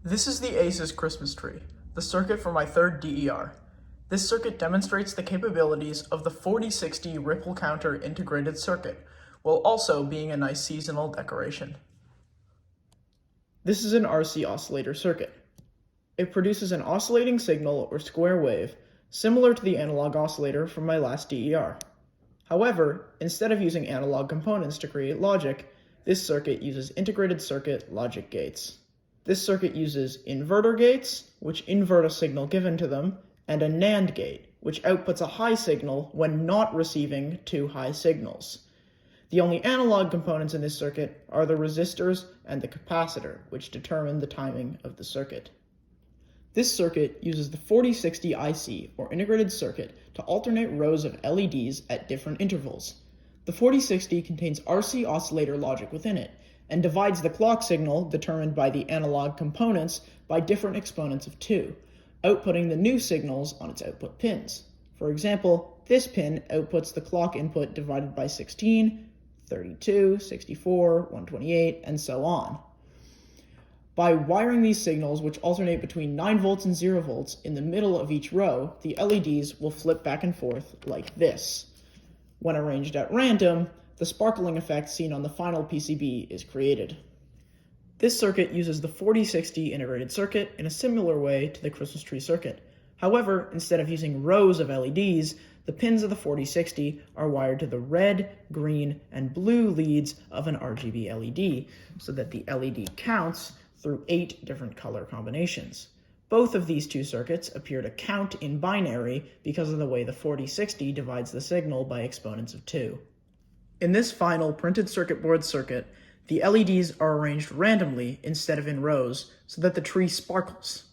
This is the ACES Christmas tree, the circuit for my third DER. This circuit demonstrates the capabilities of the 4060 ripple counter integrated circuit, while also being a nice seasonal decoration. This is an RC oscillator circuit. It produces an oscillating signal or square wave, similar to the analog oscillator from my last DER. However, instead of using analog components to create logic, this circuit uses integrated circuit logic gates. This circuit uses inverter gates, which invert a signal given to them, and a NAND gate, which outputs a high signal when not receiving two high signals. The only analog components in this circuit are the resistors and the capacitor, which determine the timing of the circuit. This circuit uses the 4060 IC, or integrated circuit, to alternate rows of LEDs at different intervals. The 4060 contains RC oscillator logic within it, and divides the clock signal determined by the analog components by different exponents of 2, outputting the new signals on its output pins. For example, this pin outputs the clock input divided by 16, 32, 64, 128, and so on. By wiring these signals, which alternate between 9 volts and 0 volts, in the middle of each row, the LEDs will flip back and forth like this. When arranged at random, the sparkling effect seen on the final PCB is created. This circuit uses the 4060 integrated circuit in a similar way to the Christmas tree circuit. However, instead of using rows of LEDs, the pins of the 4060 are wired to the red, green, and blue leads of an RGB LED, so that the LED counts through 8 different color combinations. Both of these two circuits appear to count in binary because of the way the 4060 divides the signal by exponents of 2. In this final printed circuit board circuit, the LEDs are arranged randomly instead of in rows so that the tree sparkles.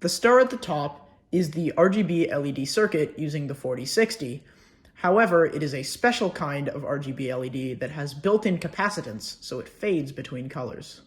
The star at the top is the RGB LED circuit using the 4060. However, it is a special kind of RGB LED that has built-in capacitance, so it fades between colors.